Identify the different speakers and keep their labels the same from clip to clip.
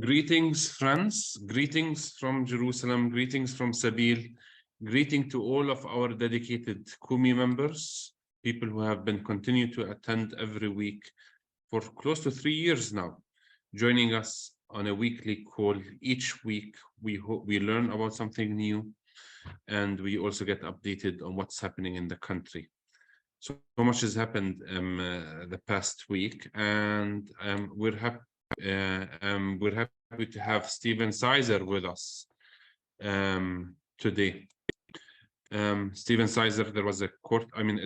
Speaker 1: Greetings, friends. Greetings from Jerusalem. Greetings from Sabil. Greeting to all of our dedicated Kumi members, people who have been continuing to attend every week for close to 3 years now, joining us on a weekly call. Each week, we learn about something new, and we also get updated on what's happening in the country. So much has happened the past week, and we're happy to have Stephen Sizer with us today. Stephen Sizer, there was a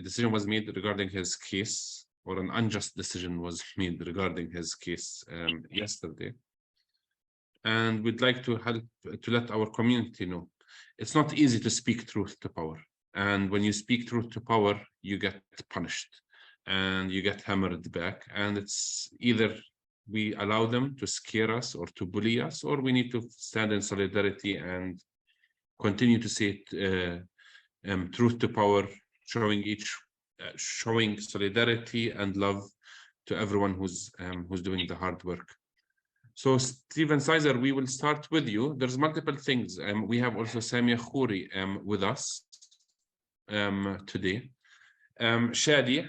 Speaker 1: decision was made regarding his case, or an unjust decision was made regarding his case yesterday. And we'd like to help to let our community know it's not easy to speak truth to power. And when you speak truth to power, you get punished and you get hammered back. And it's either we allow them to scare us or to bully us, or we need to stand in solidarity and continue to say truth to power, showing solidarity and love to everyone who's doing the hard work. So Stephen Sizer, we will start with you. There's multiple things. We have also Samia Khoury with us today. Shadi,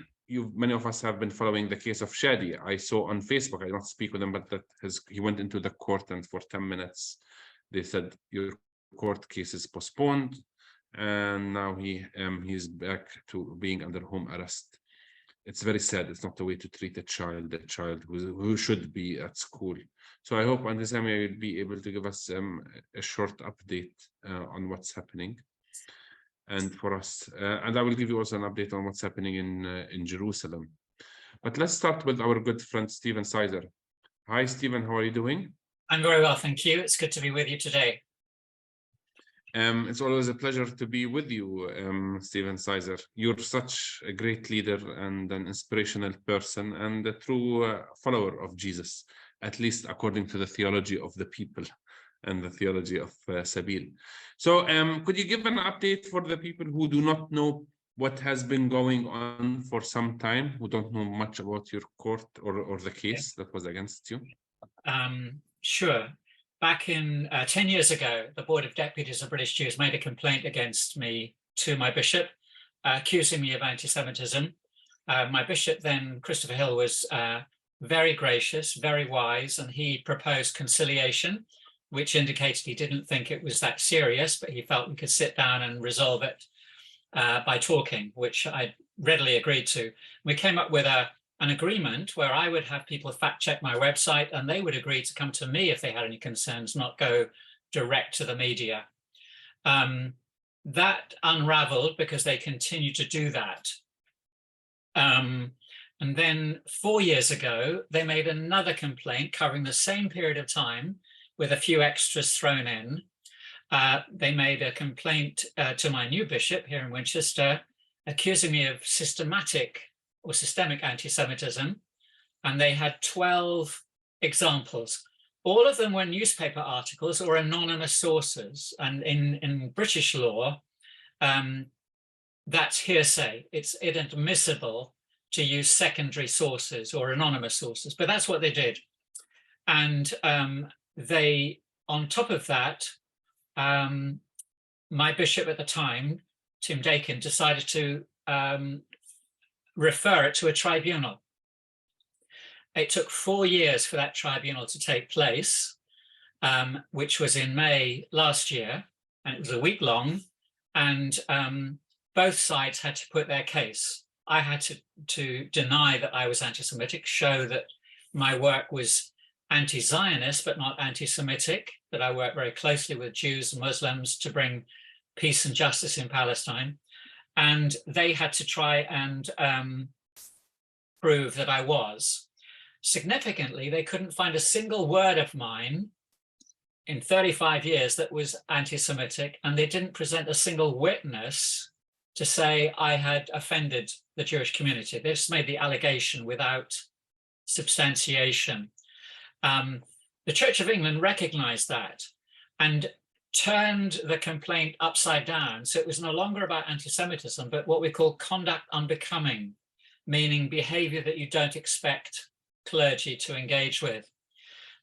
Speaker 1: many of us have been following the case of Shadi. I saw on Facebook, I don't speak with him, but that he went into the court, and for 10 minutes, they said your court case is postponed, and now he's back to being under home arrest. It's very sad. It's not the way to treat a child who should be at school. So I hope Auntie Samia will be able to give us a short update on what's happening. And for us, and I will give you also an update on what's happening in Jerusalem. But let's start with our good friend Stephen Sizer. Hi, Stephen. How are you doing?
Speaker 2: I'm very well, thank you. It's good to be with you today.
Speaker 1: It's always a pleasure to be with you, Stephen Sizer. You're such a great leader and an inspirational person and a true follower of Jesus, at least according to the theology of the people and the theology of Sabil. So could you give an update for the people who do not know what has been going on for some time, who don't know much about your court or the case that was against you?
Speaker 2: Sure. Back in 10 years ago, the Board of Deputies of British Jews made a complaint against me to my bishop, accusing me of anti-Semitism. My bishop then, Christopher Hill, was very gracious, very wise, and he proposed conciliation, which indicated he didn't think it was that serious, but he felt we could sit down and resolve it by talking, which I readily agreed to. We came up with an agreement where I would have people fact check my website, and they would agree to come to me if they had any concerns, not go direct to the media. That unraveled because they continued to do that. And then 4 years ago, they made another complaint covering the same period of time with a few extras thrown in. They made a complaint to my new bishop here in Winchester, accusing me of systemic anti-Semitism, and they had 12 examples. All of them were newspaper articles or anonymous sources, and in British law, that's hearsay. It's inadmissible to use secondary sources or anonymous sources, but that's what they did. And they, on top of that, my bishop at the time, Tim Dakin, decided to refer it to a tribunal. It took 4 years for that tribunal to take place, which was in May last year, and it was a week long, and both sides had to put their case. I had to deny that I was anti-Semitic, show that my work was anti-Zionist but not anti-Semitic, that I work very closely with Jews and Muslims to bring peace and justice in Palestine. And they had to try and prove that I was. Significantly, they couldn't find a single word of mine in 35 years that was anti-Semitic, and they didn't present a single witness to say I had offended the Jewish community. They just made the allegation without substantiation. The Church of England recognized that and turned the complaint upside down. So it was no longer about anti-Semitism, but what we call conduct unbecoming, meaning behavior that you don't expect clergy to engage with.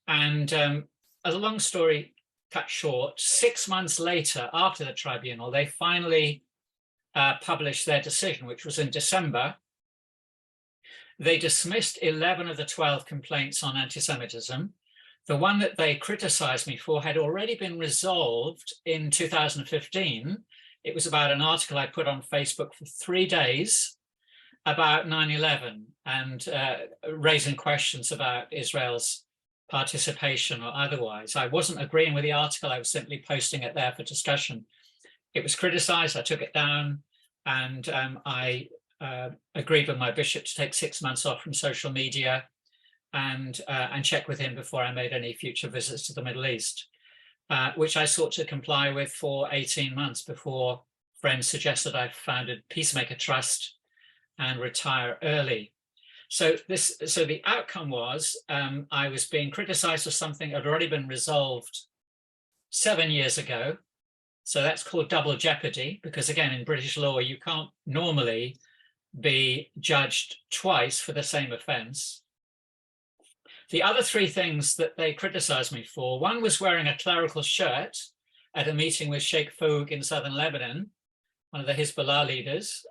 Speaker 2: And as a long story cut short, 6 months later, after the tribunal, they finally published their decision, which was in December. They dismissed 11 of the 12 complaints on anti-Semitism. The one that they criticized me for had already been resolved in 2015. It was about an article I put on Facebook for 3 days about 9/11 and raising questions about Israel's participation or otherwise. I wasn't agreeing with the article. I was simply posting it there for discussion. It was criticized. I took it down, and I agreed with my bishop to take 6 months off from social media and check with him before I made any future visits to the Middle East, which I sought to comply with for 18 months before friends suggested I founded Peacemaker Trust and retire early. So the outcome was I was being criticized for something that had already been resolved 7 years ago. So that's called double jeopardy, because again, in British law, you can't normally be judged twice for the same offense. The other 3 things that they criticized me for, one was wearing a clerical shirt at a meeting with Sheikh Foug in southern Lebanon, one of the Hezbollah leaders,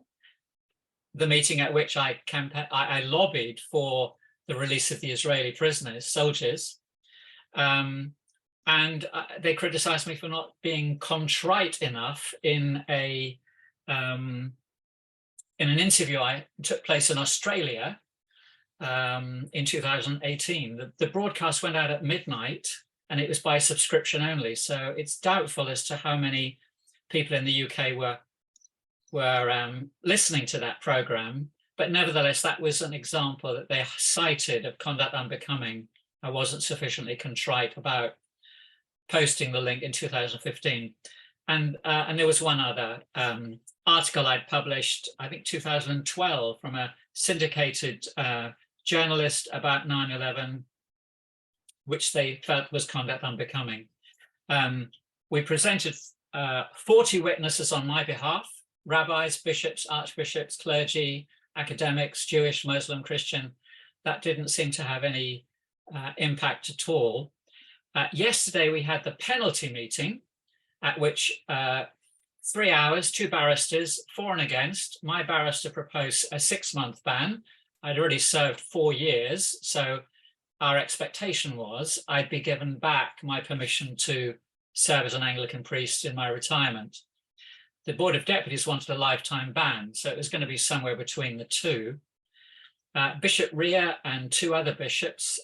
Speaker 2: the meeting at which I lobbied for the release of the Israeli prisoners, soldiers. And they criticized me for not being contrite enough in an interview I took place in Australia in 2018. The broadcast went out at midnight, and it was by subscription only. So it's doubtful as to how many people in the UK were listening to that program. But nevertheless, that was an example that they cited of conduct unbecoming. I wasn't sufficiently contrite about posting the link in 2015. And there was one other article I'd published, I think 2012, from a syndicated journalist about 9/11, which they felt was conduct unbecoming. We presented 40 witnesses on my behalf: rabbis, bishops, archbishops, clergy, academics, Jewish, Muslim, Christian. That didn't seem to have any impact at all. Yesterday, we had the penalty meeting, at which 3 hours, 2 barristers, for and against. My barrister proposed a 6-month ban. I'd already served 4 years, so our expectation was I'd be given back my permission to serve as an Anglican priest in my retirement. The Board of Deputies wanted a lifetime ban, so it was going to be somewhere between the two. Bishop Ria and 2 other bishops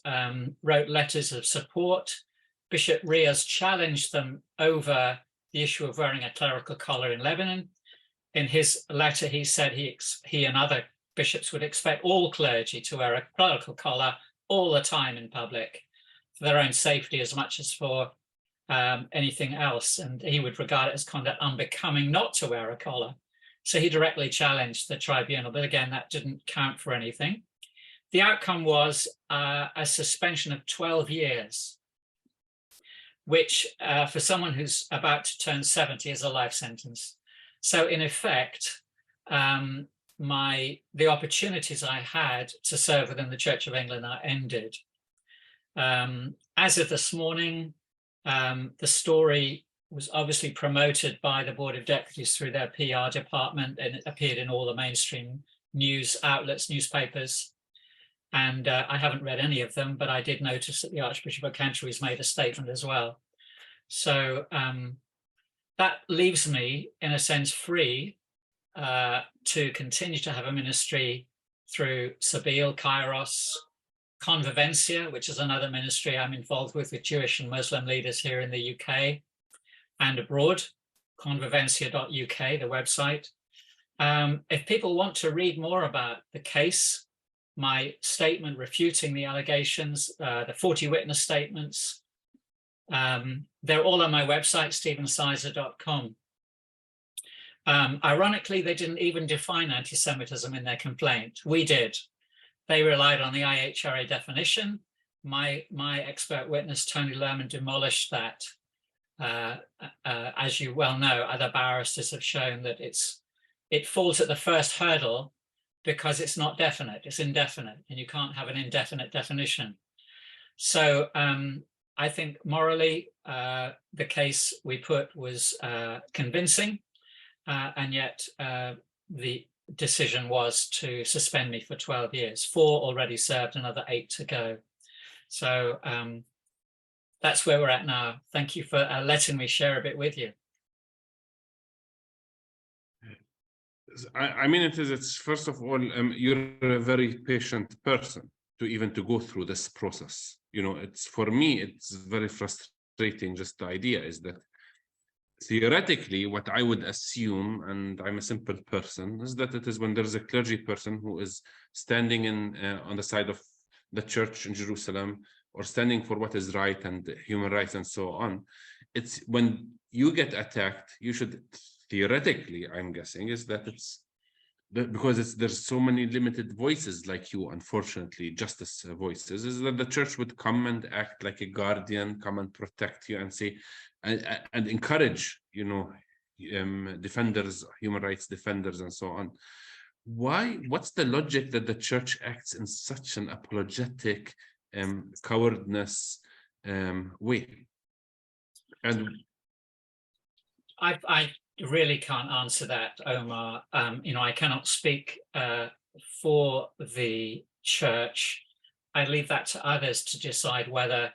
Speaker 2: wrote letters of support. Bishop Ria's challenged them over the issue of wearing a clerical collar in Lebanon. In his letter, he said he and other bishops would expect all clergy to wear a clerical collar all the time in public for their own safety as much as for anything else. And he would regard it as conduct unbecoming not to wear a collar. So he directly challenged the tribunal, but again, that didn't count for anything. The outcome was a suspension of 12 years, which for someone who's about to turn 70 is a life sentence. So in effect, the opportunities I had to serve within the Church of England are ended. As of this morning, the story was obviously promoted by the Board of Deputies through their PR department, and it appeared in all the mainstream news outlets, newspapers. And I haven't read any of them, but I did notice that the Archbishop of Canterbury's made a statement as well. So that leaves me, in a sense, free to continue to have a ministry through Sabeel, Kairos, Convivencia, which is another ministry I'm involved with Jewish and Muslim leaders here in the UK and abroad, convivencia.uk, the website. If people want to read more about the case, my statement refuting the allegations, the 40 witness statements, they're all on my website, stephensizer.com. Ironically, they didn't even define anti-Semitism in their complaint. We did. They relied on the IHRA definition. My expert witness, Tony Lerman, demolished that. As you well know, other barristers have shown that it falls at the first hurdle because it's not definite, it's indefinite, and you can't have an indefinite definition. So I think morally, the case we put was convincing, and yet the decision was to suspend me for 12 years. 4 already served, another 8 to go. So that's where we're at now. Thank you for letting me share a bit with you.
Speaker 1: I mean, it's first of all, you're a very patient person to go through this process. You know, for me, it's very frustrating. Just the idea is that theoretically, what I would assume, and I'm a simple person, is that it is when there's a clergy person who is standing on the side of the church in Jerusalem, or standing for what is right and human rights and so on. It's when you get attacked, you should theoretically, I'm guessing, is that because there's so many limited voices like you, unfortunately, justice voices, is that the church would come and act like a guardian, come and protect you and say, and encourage, you know, defenders, human rights defenders and so on. What's the logic that the church acts in such an apologetic, cowardness way? And
Speaker 2: I really can't answer that, Omar. You know, I cannot speak for the church. I leave that to others to decide whether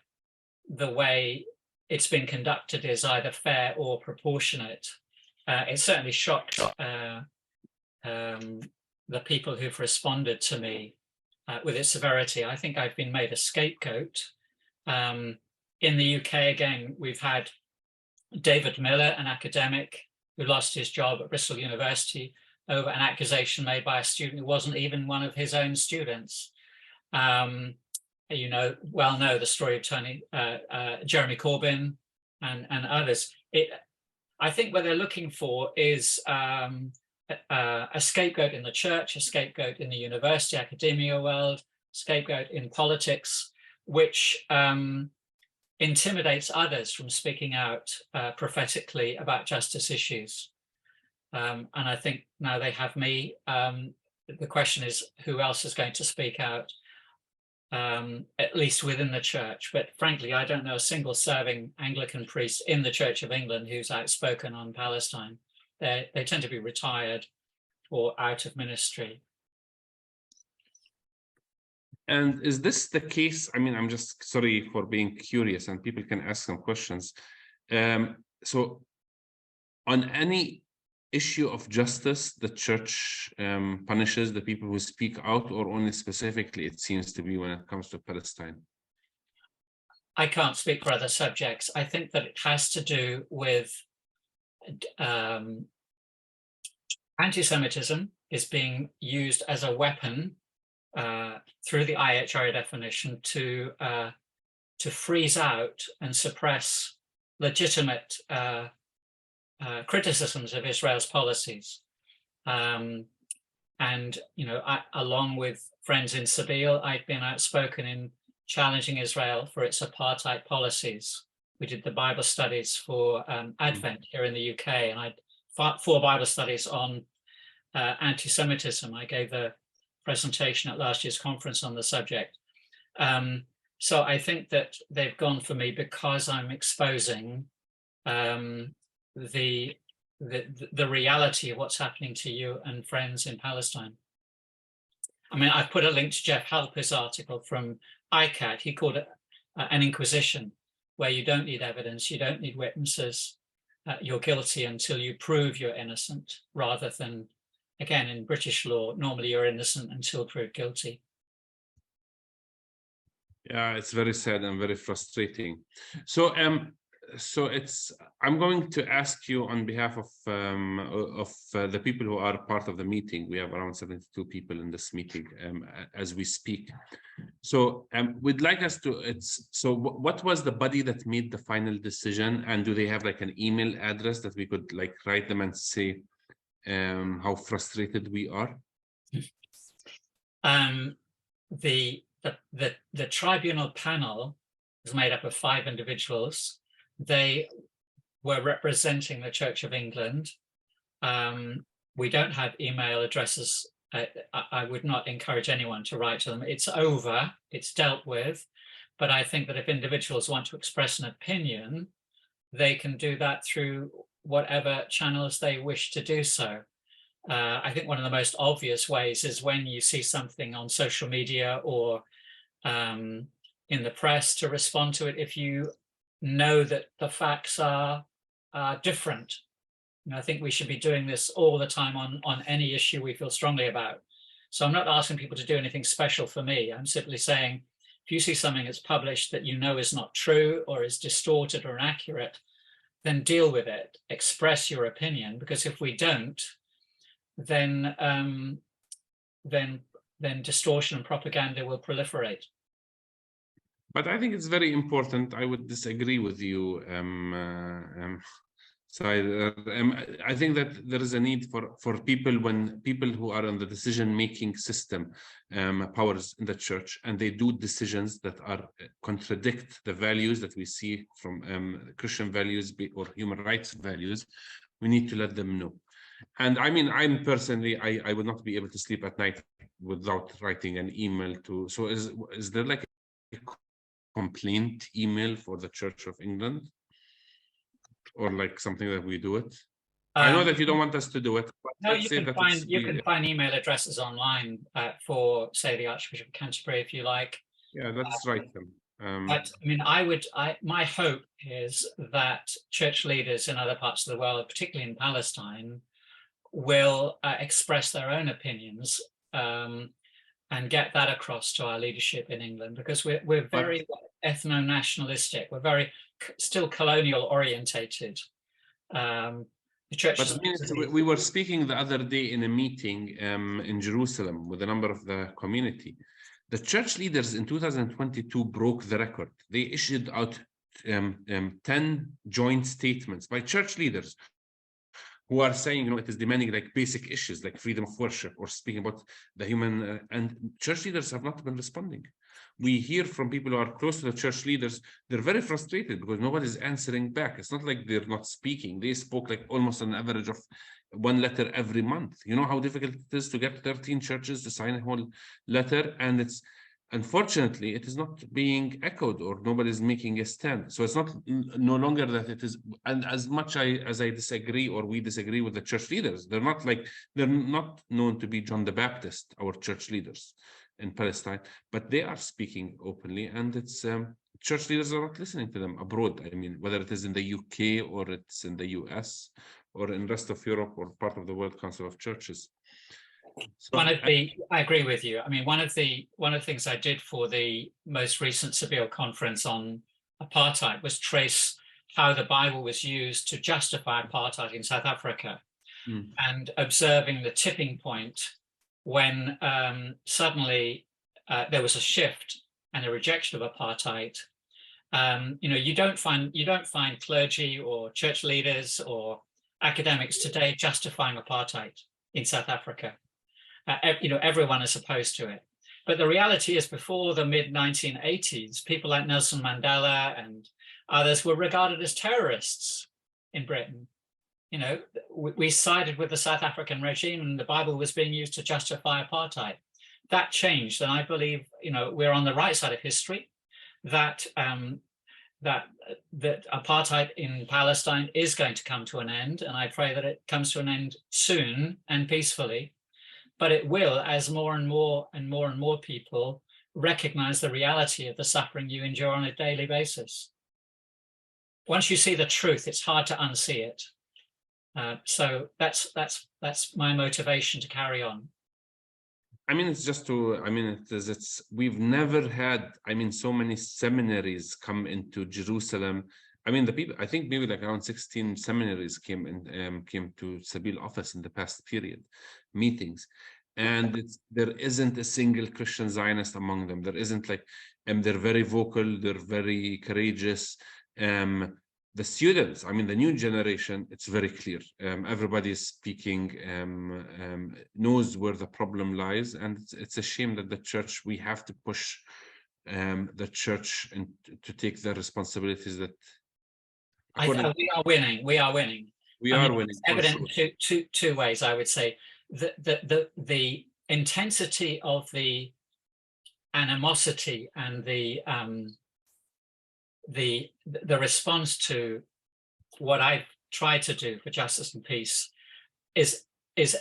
Speaker 2: the way it's been conducted is either fair or proportionate. It certainly shocked the people who've responded to me with its severity. I think I've been made a scapegoat. In the UK, again, we've had David Miller, an academic who lost his job at Bristol University over an accusation made by a student who wasn't even one of his own students. You know the story of Jeremy Corbyn and others. I think what they're looking for is a scapegoat in the church, a scapegoat in the university, academia world, scapegoat in politics, which intimidates others from speaking out prophetically about justice issues. And I think now they have me. The question is, who else is going to speak out, at least within the church? But frankly, I don't know a single serving Anglican priest in the Church of England who's outspoken on Palestine. They tend to be retired or out of ministry.
Speaker 1: And is this the case? I mean, I'm just sorry for being curious, and people can ask some questions. So on any issue of justice, the church punishes the people who speak out, or only specifically it seems to be when it comes to Palestine?
Speaker 2: I can't speak for other subjects. I think that it has to do with anti-Semitism is being used as a weapon through the IHRA definition to freeze out and suppress legitimate criticisms of Israel's policies. And, you know, along with friends in Seville, I'd been outspoken in challenging Israel for its apartheid policies. We did the Bible studies for Advent here in the UK, and I had 4 Bible studies on anti-Semitism. I gave a presentation at last year's conference on the subject. So I think that they've gone for me because I'm exposing the reality of what's happening to you and friends in Palestine. I mean, I've put a link to Jeff Halper's article from ICAT. He called it an inquisition, where you don't need evidence, you don't need witnesses. You're guilty until you prove you're innocent, rather than, again, in British law, normally you're innocent until proved guilty.
Speaker 1: Yeah, it's very sad and very frustrating. So, I'm going to ask you on behalf of the people who are part of the meeting. We have around 72 people in this meeting as we speak. So, we'd like us to. So, what was the body that made the final decision, and do they have like an email address that we could like write them and say how frustrated we are?
Speaker 2: The tribunal panel was made up of 5 individuals. They were representing the Church of England. We don't have email addresses. I would not encourage anyone to write to them. It's over, it's dealt with. But I think that if individuals want to express an opinion, they can do that through whatever channels they wish to do so. I think one of the most obvious ways is when you see something on social media or in the press, to respond to it if you know that the facts are different. I think we should be doing this all the time on any issue we feel strongly about. So I'm not asking people to do anything special for me. I'm simply saying, if you see something that's published that you know is not true or is distorted or inaccurate, then deal with it, express your opinion, because if we don't, then distortion and propaganda will proliferate.
Speaker 1: But I think it's very important. I would disagree with you. I think that there is a need for people, when people who are in the decision-making system, powers in the church, and they do decisions that are contradict the values that we see from Christian values or human rights values, we need to let them know. And I mean, I'm personally, I would not be able to sleep at night without writing an email to. So is there like a complaint email for the Church of England, or like something that we do it? I know that you don't want us to do it, but
Speaker 2: no,
Speaker 1: let's
Speaker 2: you
Speaker 1: say
Speaker 2: can
Speaker 1: that
Speaker 2: find email addresses online for, say, the Archbishop of Canterbury, if you like.
Speaker 1: Yeah, let's write them.
Speaker 2: But I mean, my hope is that church leaders in other parts of the world, particularly in Palestine, will express their own opinions and get that across to our leadership in England, because we're very ethno-nationalistic. We're very still colonial orientated. The church.
Speaker 1: But we were speaking the other day in a meeting in Jerusalem with a number of the community. The church leaders in 2022 broke the record. They issued out 10 joint statements by church leaders who are saying, it is demanding like basic issues like freedom of worship, or speaking about the human, and church leaders have not been responding. We hear from people who are close to the church leaders, they're very frustrated because nobody's answering back. It's not like they're not speaking. They spoke like almost an average of one letter every month. You know how difficult it is to get 13 churches to sign a whole letter, and it's, unfortunately, it is not being echoed, or nobody's making a stand. So it's not no longer that it is, and as much as I disagree, or we disagree with the church leaders, they're not known to be John the Baptist, our church leaders in Palestine, but they are speaking openly, and it's church leaders are not listening to them abroad. I mean, whether it is in the UK or it's in the US or in the rest of Europe or part of the World Council of Churches. So
Speaker 2: I agree with you. I mean, one of the things I did for the most recent Seville conference on apartheid was trace how the Bible was used to justify apartheid in South Africa, and observing the tipping point when suddenly there was a shift and a rejection of apartheid. You don't find clergy or church leaders or academics today justifying apartheid in South Africa. Everyone is opposed to it. But the reality is, before the mid-1980s, people like Nelson Mandela and others were regarded as terrorists in Britain. We sided with the South African regime, and the Bible was being used to justify apartheid. That changed, and I believe, we're on the right side of history, that that apartheid in Palestine is going to come to an end, and I pray that it comes to an end soon and peacefully. But it will, as more and more people recognize the reality of the suffering you endure on a daily basis. Once you see the truth, it's hard to unsee it. So that's my motivation to carry on.
Speaker 1: I mean, we've never had, so many seminaries come into Jerusalem. I mean, the people, I think maybe like around 16 seminaries came to Seville office in the past period, meetings. And there isn't a single Christian Zionist among them. There isn't they're very vocal, they're very courageous. The students, the new generation, it's very clear. Everybody is speaking, knows where the problem lies. And it's a shame that the church, we have to push the church to take the responsibilities that
Speaker 2: we are winning. We are winning.
Speaker 1: It's
Speaker 2: evident two ways, I would say. The intensity of the animosity and the the response to what I've tried to do for justice and peace is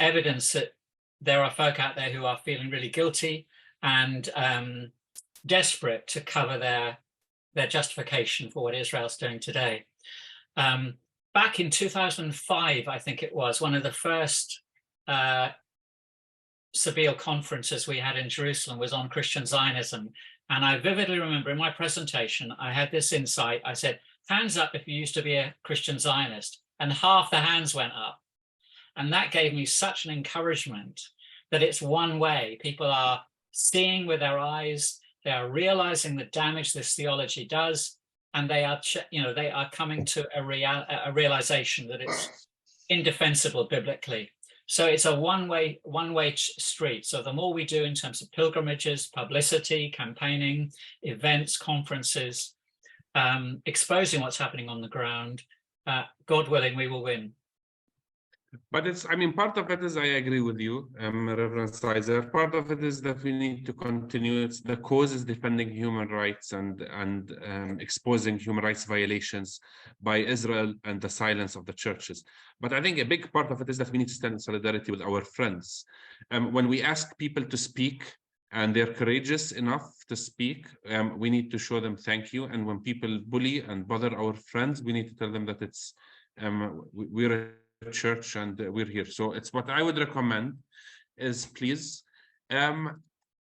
Speaker 2: evidence that there are folk out there who are feeling really guilty and desperate to cover their justification for what Israel's doing today. Back in 2005, I think it was, one of the first Sabeel conferences we had in Jerusalem was on Christian Zionism. And I vividly remember in my presentation, I had this insight. I said, hands up if you used to be a Christian Zionist. And half the hands went up. And that gave me such an encouragement that it's one way. People are seeing with their eyes, they are realizing the damage this theology does, and they are, they are coming to a realization that it's indefensible biblically. So it's a one-way street. So the more we do in terms of pilgrimages, publicity, campaigning, events, conferences, exposing what's happening on the ground, God willing, we will win.
Speaker 1: But it's, I mean, part of it is, I agree with you, Reverend Sizer. Part of it is that we need to continue. It's the cause is defending human rights and exposing human rights violations by Israel and the silence of the churches. But I think a big part of it is that we need to stand in solidarity with our friends. When we ask people to speak and they're courageous enough to speak, we need to show them thank you. And when people bully and bother our friends, we need to tell them that it's we're a church and we're here. So it's what I would recommend is, please, I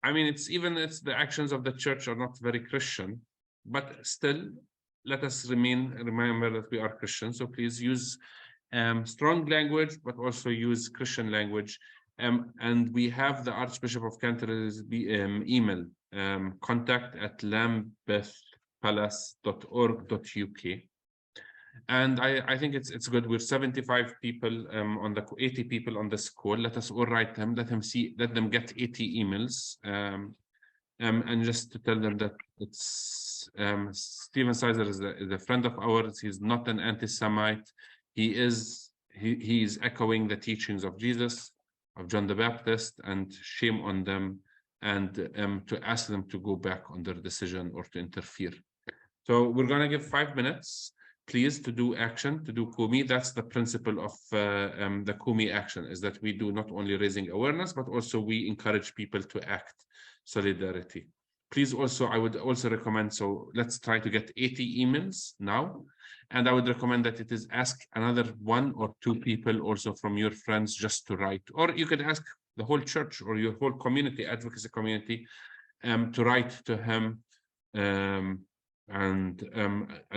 Speaker 1: mean, it's the actions of the church are not very Christian, but still let us remember that we are Christians. So please use strong language, but also use Christian language. And we have the Archbishop of Canterbury's email, contact@lambethpalace.org.uk. And I think it's good. We're 75 people on the 80 people on this call. Let us all write them. Let them get 80 emails, and just to tell them that it's Stephen Sizer is a friend of ours. He's not an anti-Semite. He is echoing the teachings of Jesus, of John the Baptist, and shame on them, and to ask them to go back on their decision or to interfere. So we're gonna give 5 minutes. Please, to do action, to do Kumi. That's the principle of the Kumi action, is that we do not only raising awareness, but also we encourage people to act solidarity. Please also, I would also recommend, so let's try to get 80 emails now. And I would recommend that it is ask another 1 or 2 people also from your friends just to write, or you could ask the whole church or your whole community, advocacy community, to write to him, and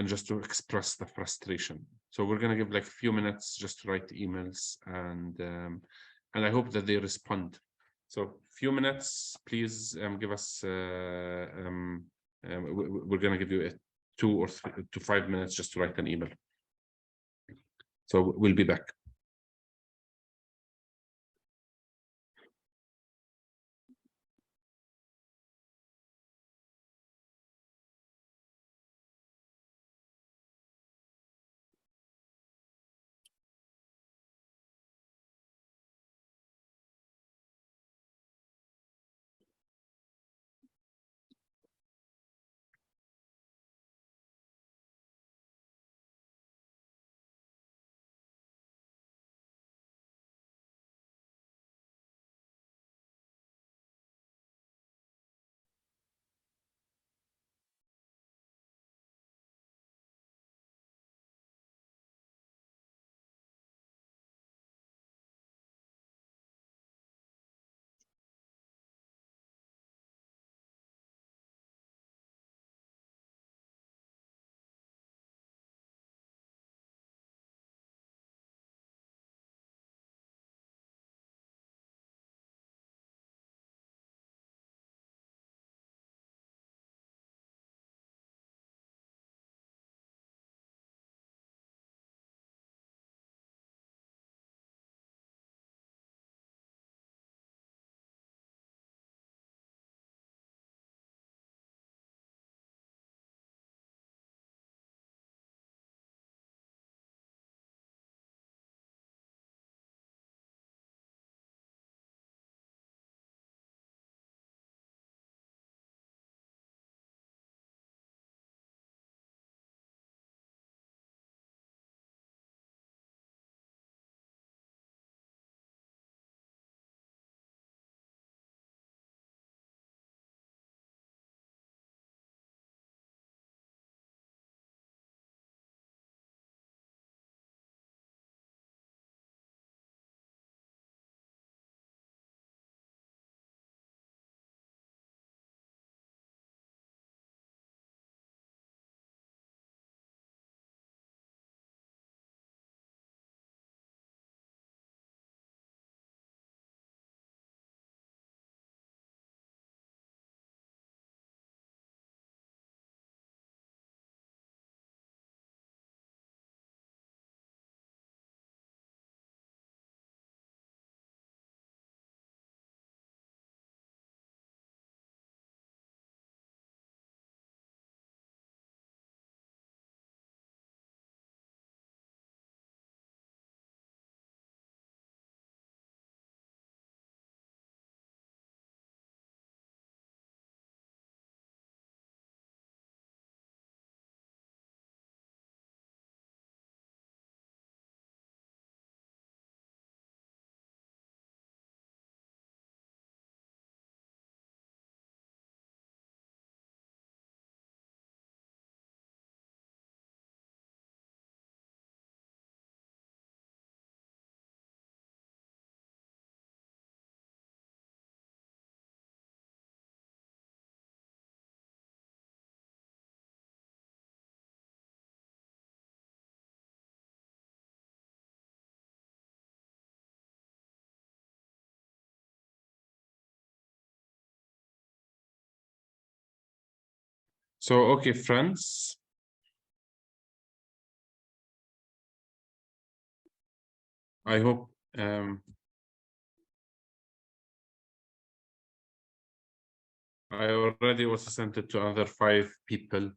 Speaker 1: just to express the frustration. So we're going to give like a few minutes just to write emails, and I hope that they respond. So few minutes, please give us. We're going to give you 2 or 3 to 5 minutes just to write an email. So we'll be back. So, okay, friends. I hope I already also sent it to another 5 people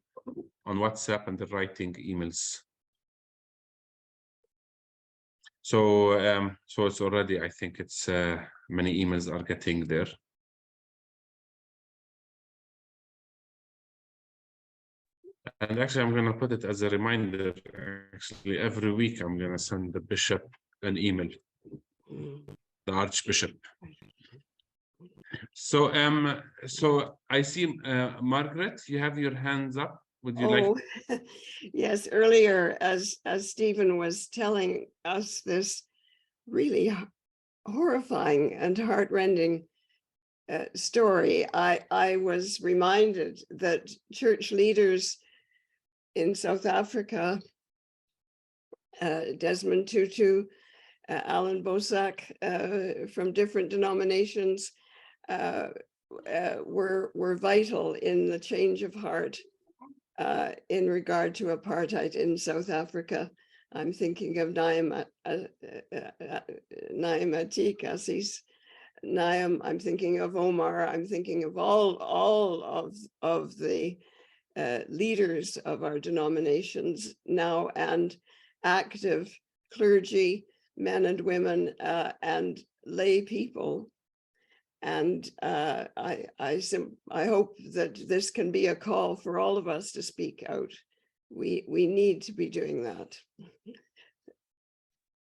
Speaker 1: on WhatsApp and the writing emails. So, so it's already, I think it's many emails are getting there. And actually, I'm going to put it as a reminder. Actually, every week I'm going to send the bishop an email, the archbishop. So, so I see, Margaret, you have your hands up. Would you like?
Speaker 3: Yes, earlier, as Stephen was telling us this really horrifying and heartrending story, I was reminded that church leaders in South Africa, Desmond Tutu, Alan Bosak, from different denominations, were vital in the change of heart in regard to apartheid in South Africa. I'm thinking of Naim Atik, Assis Naim. I'm thinking of Omar. I'm thinking of all of the leaders of our denominations now, and active clergy, men and women, and lay people. And I hope that this can be a call for all of us to speak out. We need to be doing that.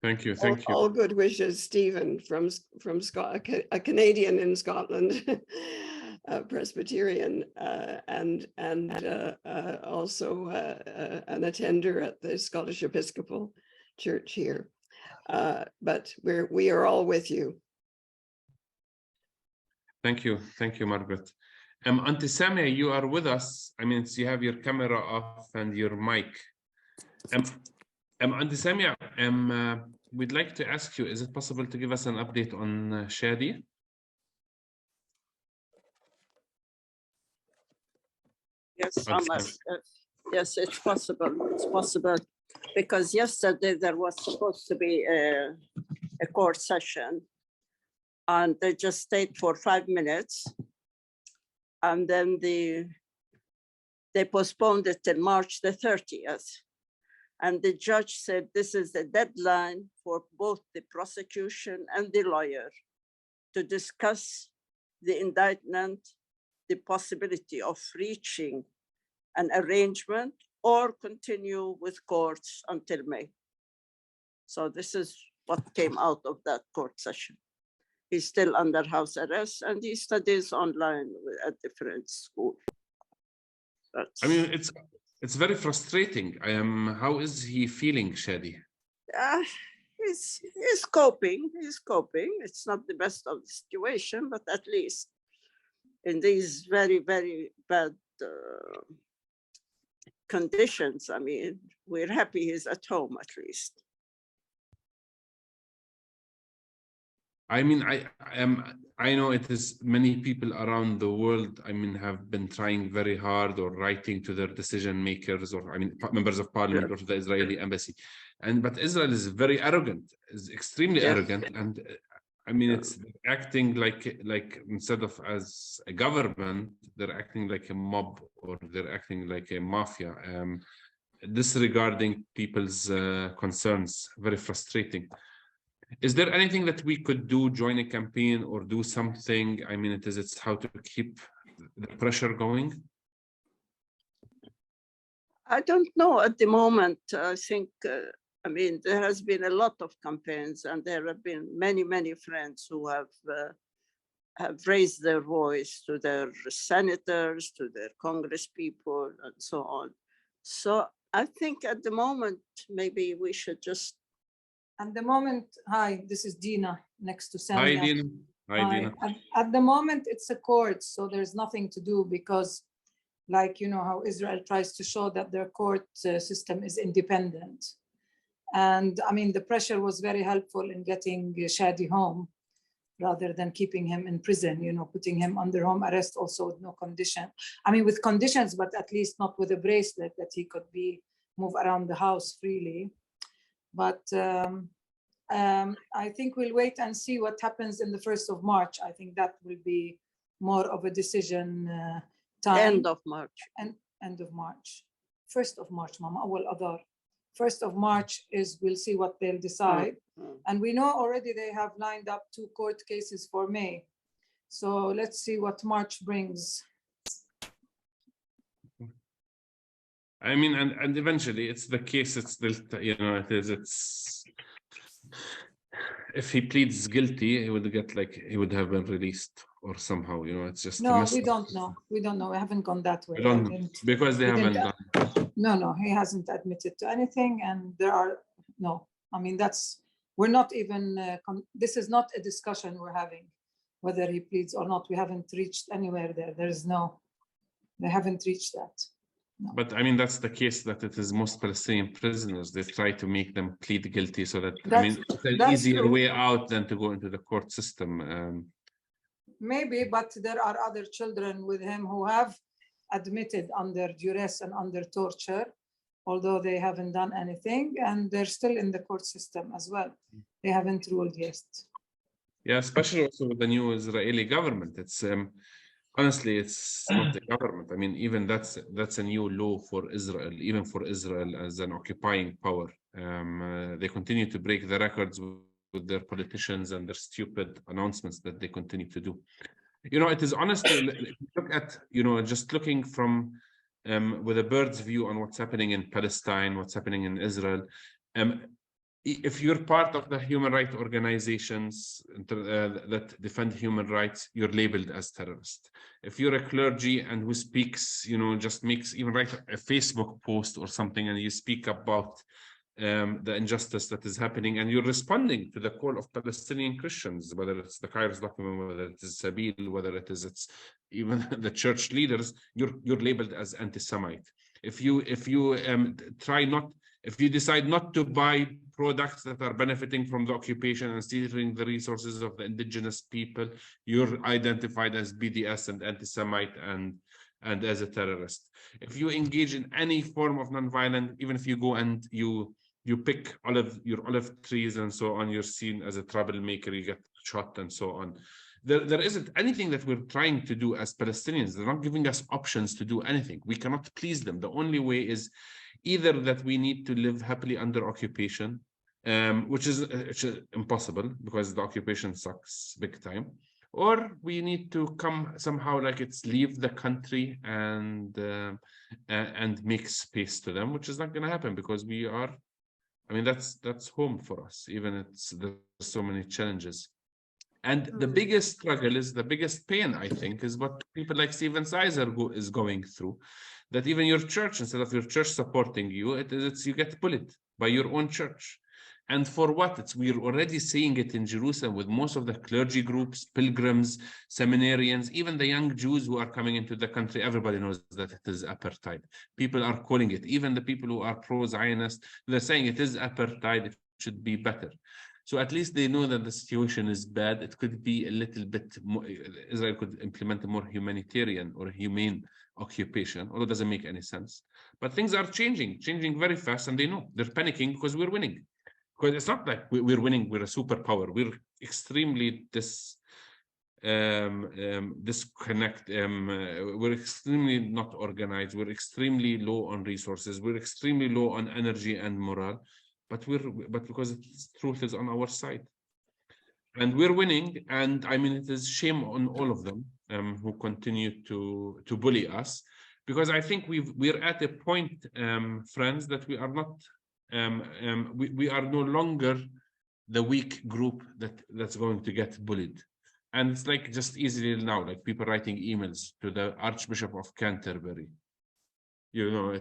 Speaker 1: Thank you, thank you.
Speaker 3: All good wishes, Stephen, from Scotland, a Canadian in Scotland, a Presbyterian, and also an attender at the Scottish Episcopal Church here. But we are all with you.
Speaker 1: Thank you, Margaret. Auntie Samia, you are with us. I mean, you have your camera off and your mic. Auntie Samia, we'd like to ask you, is it possible to give us an update on Shadi?
Speaker 4: Yes, yes, it's possible. It's possible because yesterday there was supposed to be a court session, and they just stayed for 5 minutes, and then they postponed it till March the 30th. And the judge said this is the deadline for both the prosecution and the lawyer to discuss the indictment, the possibility of reaching an arrangement or continue with courts until May. So this is what came out of that court session. He's still under house arrest and he studies online at different schools.
Speaker 1: I mean, it's very frustrating. How is he feeling, Shadi?
Speaker 4: He's coping. He's coping. It's not the best of the situation, but at least in these very, very bad conditions, I mean, we're happy he's at home at least.
Speaker 1: I mean, I know it is many people around the world, I mean, have been trying very hard or writing to their decision makers, or I mean, members of parliament, or to the Israeli embassy. But Israel is very arrogant, is extremely arrogant. And I mean, it's acting like instead of as a government, they're acting like a mob, or they're acting like a mafia, disregarding people's concerns. Very frustrating. Is there anything that we could do, join a campaign or do something? I mean, it's how to keep the pressure going?
Speaker 4: I don't know at the moment. I think, I mean, there has been a lot of campaigns and there have been many, many friends who have raised their voice to their senators, to their Congress people and so on. So I think at the moment, maybe we should just.
Speaker 5: At the moment, hi, this is Dina next to Samia.
Speaker 1: Hi, Dina. Hi, Dina.
Speaker 5: At the moment, it's a court, so there's nothing to do because, like, you know, how Israel tries to show that their court system is independent. And I mean, the pressure was very helpful in getting Shadi home. rather than keeping him in prison, you know, putting him under home arrest also with no condition. I mean, with conditions, but at least not with a bracelet, that he could move around the house freely. But I think we'll wait and see what happens in the 1st of March. I think that will be more of a decision time.
Speaker 4: End of March.
Speaker 5: End of March. 1st of March, Mama. Awal Adar. 1st of March is, we'll see what they'll decide. And we know already they have lined up 2 court cases for May. So let's see what March brings.
Speaker 1: I mean, and eventually it's the case, it's still, you know, it's if he pleads guilty, he would get, like, he would have been released or somehow, you know, it's just
Speaker 5: No, we don't know. We don't know. We haven't gone that way.
Speaker 1: We don't, because they haven't done.
Speaker 5: No, he hasn't admitted to anything, and there are no. I mean, we're not even. This is not a discussion we're having, whether he pleads or not. We haven't reached anywhere there. They haven't reached that. No.
Speaker 1: But I mean, that's the case that it is most Palestinian prisoners. They try to make them plead guilty so that, I mean, it's an easier way out than to go into the court system.
Speaker 5: Maybe, but there are other children with him who have admitted under duress and under torture, although they haven't done anything, and they're still in the court system as well. They haven't ruled yet. Yeah,
Speaker 1: especially also with the new Israeli government. It's honestly, it's not the government. I mean, even that's a new law for Israel, even for Israel as an occupying power. They continue to break the records with their politicians and their stupid announcements that they continue to do. You know, it is honestly, look at, you know, just looking from with a bird's view on what's happening in Palestine, what's happening in Israel. If you're part of the human rights organizations that defend human rights, you're labeled as terrorist. If you're a clergy and who speaks, you know, just even write a Facebook post or something and you speak about the injustice that is happening, and you're responding to the call of Palestinian Christians, whether it's the Kairos document, whether it is Sabil, whether it's even the church leaders, you're labeled as anti-Semite. If you decide not to buy products that are benefiting from the occupation and stealing the resources of the indigenous people, you're identified as BDS and anti-Semite and as a terrorist. If you engage in any form of nonviolent, even if you go and you pick your olive trees and so on, you're seen as a troublemaker, you get shot and so on. There isn't anything that we're trying to do as Palestinians. They're not giving us options to do anything. We cannot please them. The only way is either that we need to live happily under occupation, which is impossible because the occupation sucks big time, or we need to come somehow, like, it's leave the country and make space to them, which is not going to happen because we are, I mean, that's home for us, even there's so many challenges. And the biggest struggle is, the biggest pain, I think, is what people like Stephen Sizer is going through, that even your church, instead of your church supporting you, you get bullied by your own church. And for what? We're already seeing it in Jerusalem with most of the clergy groups, pilgrims, seminarians, even the young Jews who are coming into the country. Everybody knows that it is apartheid. People are calling it. Even the people who are pro-Zionist, they're saying it is apartheid. It should be better. So at least they know that the situation is bad. It could be a little bit more, Israel could implement a more humanitarian or humane occupation, although it doesn't make any sense. But things are changing very fast, and they know. They're panicking because we're winning. Because it's not like we're winning, we're a superpower. We're extremely disconnect. We're extremely not organized. We're extremely low on resources. We're extremely low on energy and morale. But because the truth is on our side, and we're winning. And I mean, it is shame on all of them who continue to bully us, because I think we're at a point, friends, that we are not. We are no longer the weak group that's going to get bullied. And it's like just easily now, like people writing emails to the Archbishop of Canterbury. You know,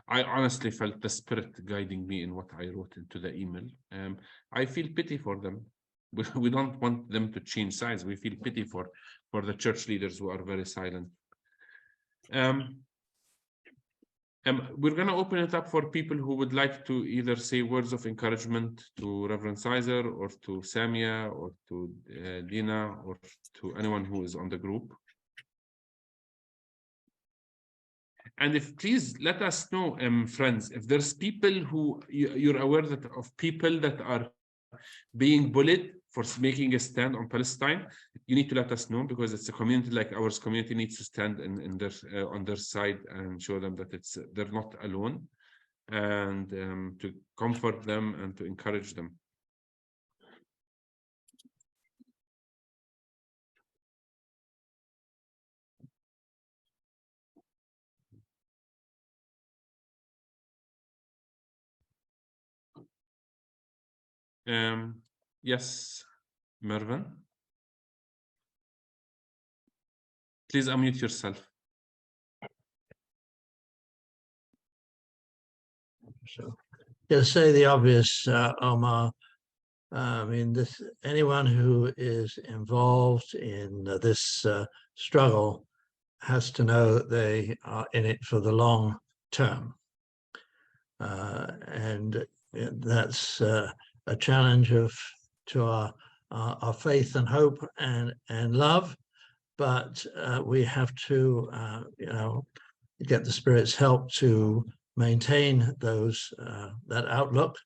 Speaker 1: I honestly felt the spirit guiding me in what I wrote into the email. I feel pity for them. We don't want them to change sides. We feel pity for the church leaders who are very silent. We're going to open it up for people who would like to either say words of encouragement to Reverend Sizer or to Samia or to Dina or to anyone who is on the group. And if please let us know, friends, if there's people who you're aware that of people that are being bullied for making a stand on Palestine, you need to let us know, because it's a community like ours. Community needs to stand in their on their side and show them that they're not alone, and to comfort them and to encourage them. Yes, Mervin. Please unmute yourself.
Speaker 6: So, to say the obvious, Omar, I mean, anyone who is involved in this struggle has to know that they are in it for the long term. And that's a challenge to our faith and hope and love, but we have to get the Spirit's help to maintain that outlook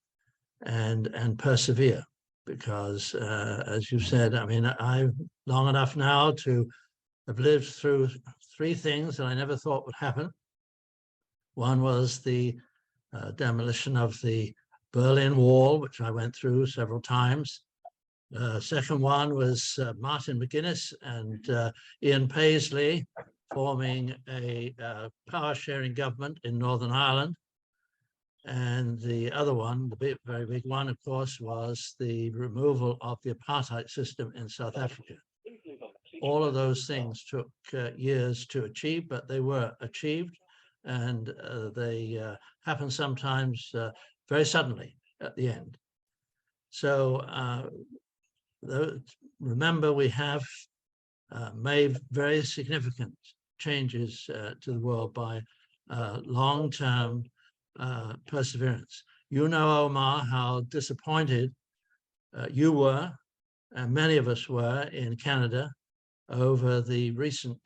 Speaker 6: and persevere, because as you said, I mean, I've long enough now to have lived through 3 things that I never thought would happen. One was the demolition of the Berlin Wall, which I went through several times. Second one was Martin McGuinness and Ian Paisley forming a power-sharing government in Northern Ireland. And the other one, the very big one, of course, was the removal of the apartheid system in South Africa. All of those things took years to achieve, but they were achieved, and they happen sometimes very suddenly at the end. So remember, we have made very significant changes to the world by long-term perseverance. You know, Omar, how disappointed you were, and many of us were in Canada, over the recent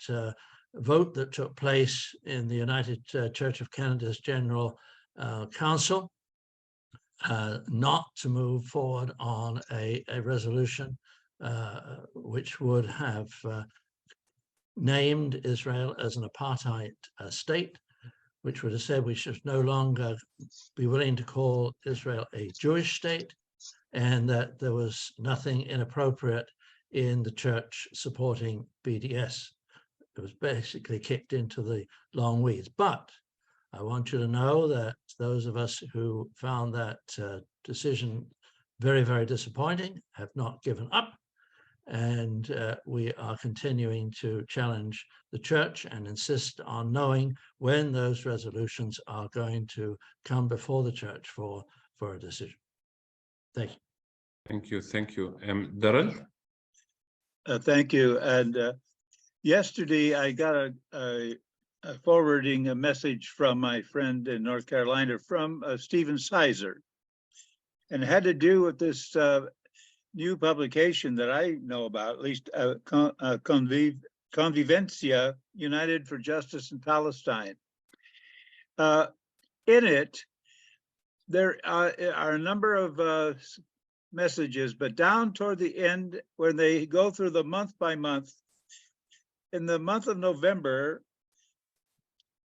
Speaker 6: vote that took place in the United Church of Canada's General Council not to move forward on a resolution which would have named Israel as an apartheid state, which would have said we should no longer be willing to call Israel a Jewish state, and that there was nothing inappropriate in the church supporting BDS. It was basically kicked into the long weeds. But I want you to know that those of us who found that decision very, very disappointing have not given up. And we are continuing to challenge the church and insist on knowing when those resolutions are going to come before the church for a decision. Thank you.
Speaker 1: Thank you. Thank you. Darrell?
Speaker 7: Thank you. And yesterday I got a forwarding a message from my friend in North Carolina from Stephen Sizer, and it had to do with this new publication that I know about, at least Convivencia, United for Justice in Palestine. In it, there are a number of messages, but down toward the end, when they go through the month by month, in the month of November,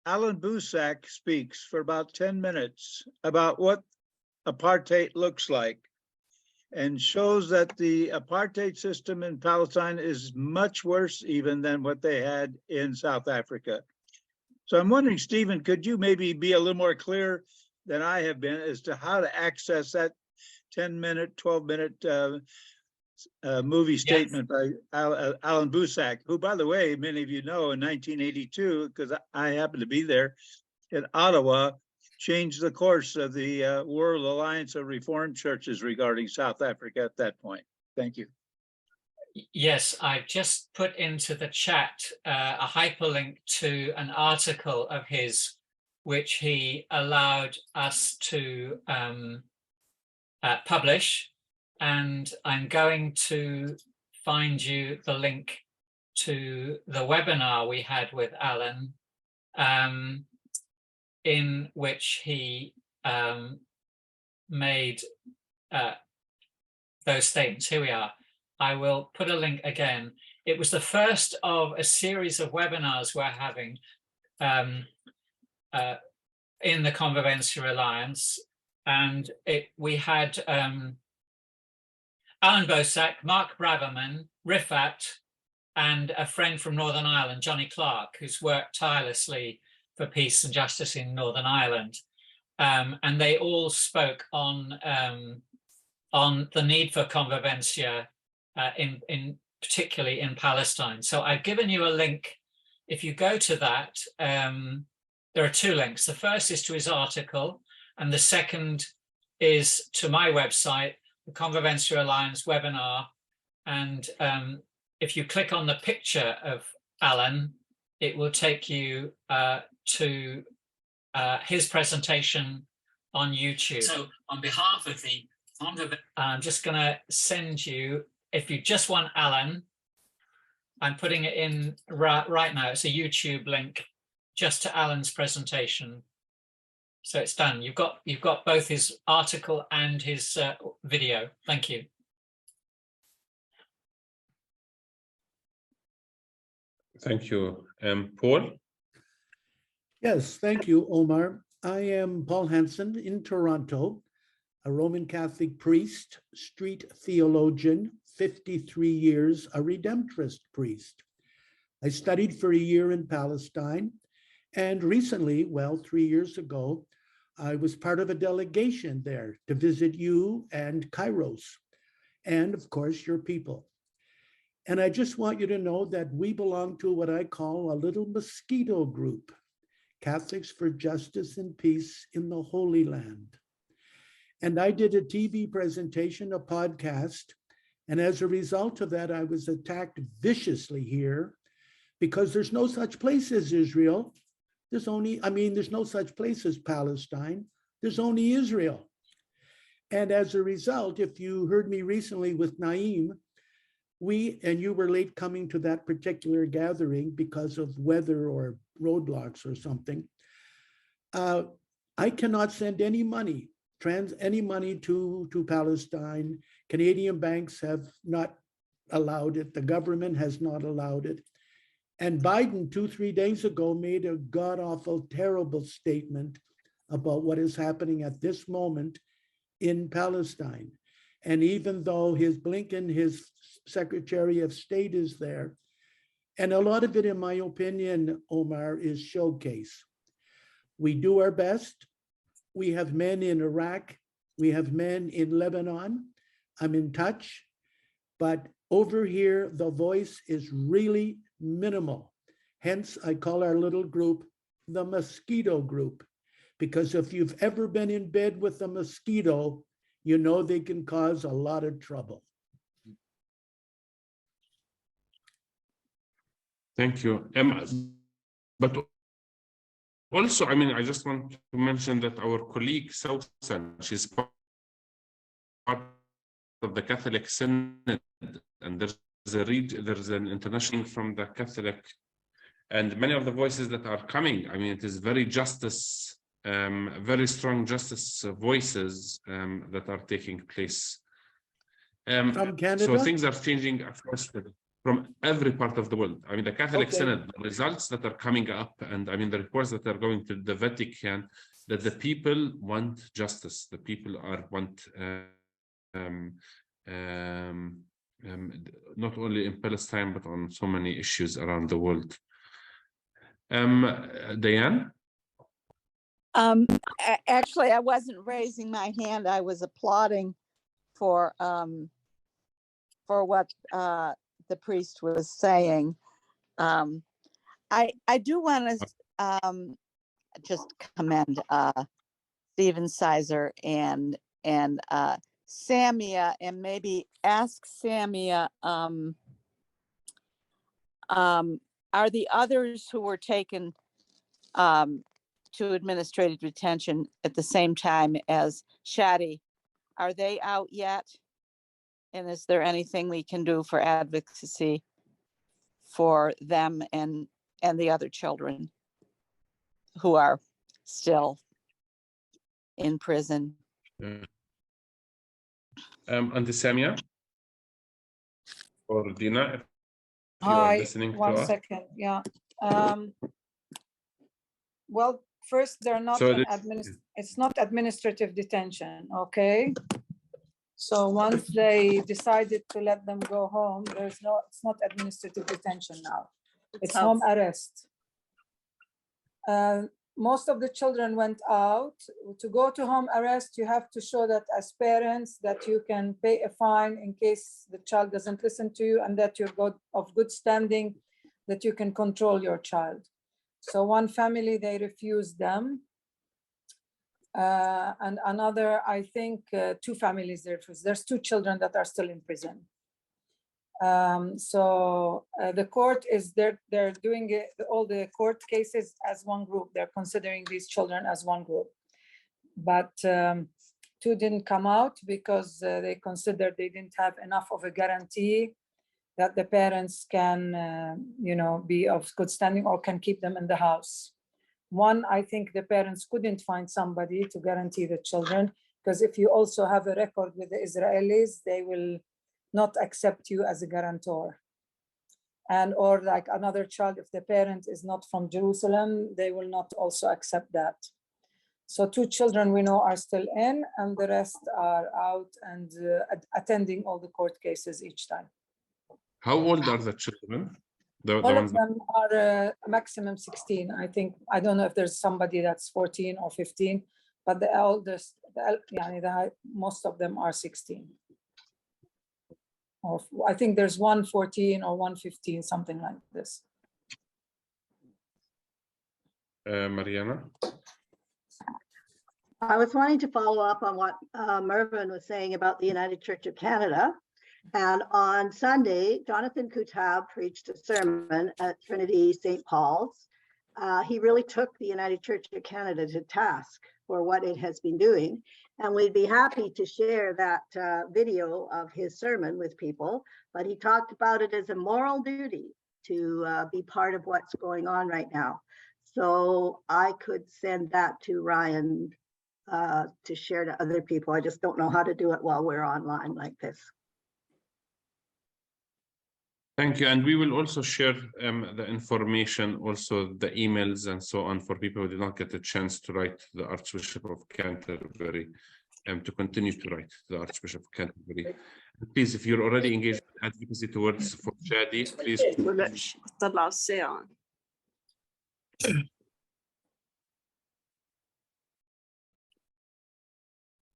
Speaker 7: Alan Busak speaks for about 10 minutes about what apartheid looks like, and shows that the apartheid system in Palestine is much worse even than what they had in South Africa. So I'm wondering, Stephen, could you maybe be a little more clear than I have been as to how to access that 10-minute, 12-minute movie statement by Alan Busak, who, by the way, many of you know, in 1982, because I happened to be there in Ottawa, changed the course of the World Alliance of Reformed Churches regarding South Africa at that point. Thank you.
Speaker 2: Yes, I've just put into the chat a hyperlink to an article of his which he allowed us to publish. And I'm going to find you the link to the webinar we had with Alan, in which he made those statements. Here we are. I will put a link again. It was the first of a series of webinars we're having in the Convivencia Alliance. And we had Alan Bosack, Mark Braverman, Rifat, and a friend from Northern Ireland, Johnny Clark, who's worked tirelessly for peace and justice in Northern Ireland. And they all spoke on the need for convivencia, particularly in Palestine. So I've given you a link. If you go to that, there are two links. The first is to his article, and the second is to my website, the Convivencia Alliance webinar. And if you click on the picture of Alan, it will take you to his presentation on YouTube. So on behalf of the I'm just going to send you, if you just want Alan, I'm putting it in right now. It's a YouTube link just to Alan's presentation. So it's done. You've got both his article and his video. Thank you.
Speaker 1: Thank you. Paul?
Speaker 8: Yes, thank you, Omar. I am Paul Hansen in Toronto, a Roman Catholic priest, street theologian, 53 years, a Redemptorist priest. I studied for a year in Palestine, and recently, well, 3 years ago, I was part of a delegation there to visit you and Kairos, and of course, your people. And I just want you to know that we belong to what I call a little mosquito group, Catholics for Justice and Peace in the Holy Land. And I did a TV presentation, a podcast, and as a result of that, I was attacked viciously here because there's no such place as Israel. There's no such place as Palestine. There's only Israel. And as a result, if you heard me recently with Naeem, and you were late coming to that particular gathering because of weather or roadblocks or something, I cannot send any money to Palestine. Canadian banks have not allowed it. The government has not allowed it. And Biden 2-3 days ago made a god-awful, terrible statement about what is happening at this moment in Palestine. And even though his Blinken, his Secretary of State, is there, and a lot of it, in my opinion, Omar, is showcase. We do our best. We have men in Iraq. We have men in Lebanon. I'm in touch. But over here, the voice is really minimal. Hence, I call our little group the mosquito group, because if you've ever been in bed with a mosquito, you know they can cause a lot of trouble.
Speaker 1: Thank you. But also, I just want to mention that our colleague Sausan, she's part of the Catholic Synod, and there's an international from the Catholic, and many of the voices that are coming, it is very strong justice voices that are taking place.
Speaker 8: From Canada?
Speaker 1: So things are changing, of course, from every part of the world. The Catholic Synod, the results that are coming up, and the reports that are going to the Vatican, that the people want justice. The people want not only in Palestine, but on so many issues around the world. Diane?
Speaker 9: Actually, I wasn't raising my hand. I was applauding for what the priest was saying. I do want to just commend Stephen Sizer and Samia, and maybe ask Samia, are the others who were taken to administrative detention at the same time as Shadi. Are they out yet? And is there anything we can do for advocacy for them and the other children who are still in prison?
Speaker 1: And Samia or Dina, if you are
Speaker 5: Hi,
Speaker 1: listening to
Speaker 5: one
Speaker 1: us.
Speaker 5: second, yeah. Well, first, they're not
Speaker 1: So
Speaker 5: it's not administrative detention, okay? So once they decided to let them go home, it's not administrative detention now. It's home arrest. Most of the children went out. To go to home arrest, you have to show that as parents that you can pay a fine in case the child doesn't listen to you, and that you're of good standing, that you can control your child. So one family, they refused them. And another, I think, two families they refused. There's two children that are still in prison. So the court is they're doing all the court cases as one group. They're considering these children as one group, but two didn't come out because they considered they didn't have enough of a guarantee that the parents can be of good standing or can keep them in the house. One, I think the parents couldn't find somebody to guarantee the children, because if you also have a record with the Israelis, they will not accept you as a guarantor. And or like another child, if the parent is not from Jerusalem, they will not also accept that. So two children we know are still in, and the rest are out and attending all the court cases each time.
Speaker 1: how old are the children?
Speaker 5: All of them are maximum 16. I think, I don't know if there's somebody that's 14 or 15, but the eldest, most of them are 16. Or I think there's 114 or 115, something like this.
Speaker 1: Mariana?
Speaker 10: I was wanting to follow up on what Mervyn was saying about the United Church of Canada. And on Sunday, Jonathan Kutab preached a sermon at Trinity St. Paul's. He really took the United Church of Canada to task for what it has been doing. And we'd be happy to share that video of his sermon with people. But he talked about it as a moral duty to be part of what's going on right now. So I could send that to Ryan to share to other people. I just don't know how to do it while we're online like this.
Speaker 1: Thank you. And we will also share the information, also the emails and so on, for people who did not get a chance to write to the Archbishop of Canterbury, to continue to write to the Archbishop of Canterbury. Please, if you're already engaged in advocacy towards for Shadi, please.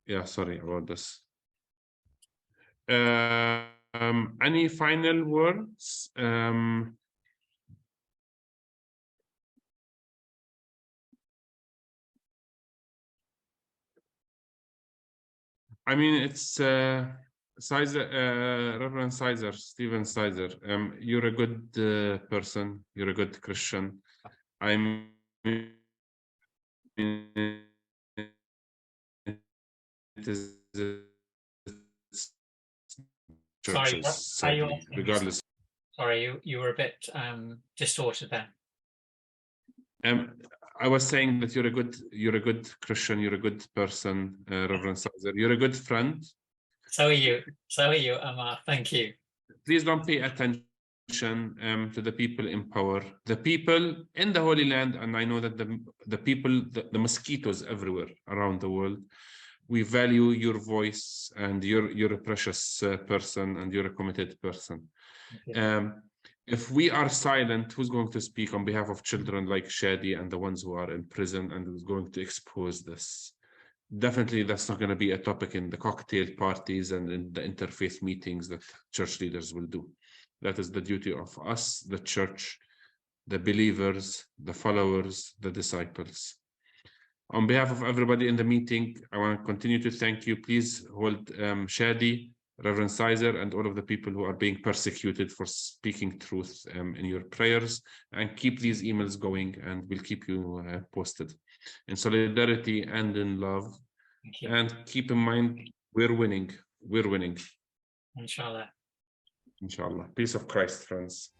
Speaker 1: Yeah, sorry about this. Any final words? I mean, it's Sizer, Reverend Sizer, Stephen Sizer. You're a good person. You're a good Christian. I'm.
Speaker 2: Sorry,
Speaker 1: regardless.
Speaker 2: Sorry, you were a bit distorted there.
Speaker 1: I was saying that you're a good Christian, you're a good person, Reverend Sizer. You're a good friend.
Speaker 2: So are you, Amar. Thank you.
Speaker 1: Please don't pay attention to the people in power, the people in the Holy Land, and I know that the people, the mosquitoes everywhere around the world. We value your voice, and you're a precious person, and you're a committed person. If we are silent, who's going to speak on behalf of children like Shadi and the ones who are in prison, and who's going to expose this? Definitely, that's not going to be a topic in the cocktail parties and in the interfaith meetings that church leaders will do. That is the duty of us, the church, the believers, the followers, the disciples. On behalf of everybody in the meeting, I want to continue to thank you. Please hold Shadi, Reverend Sizer, and all of the people who are being persecuted for speaking truth in your prayers, and keep these emails going, and we'll keep you posted. in solidarity and in love.
Speaker 2: Thank you.
Speaker 1: And keep in mind, we're winning. We're winning.
Speaker 2: Inshallah.
Speaker 1: Inshallah. Peace of Christ, friends.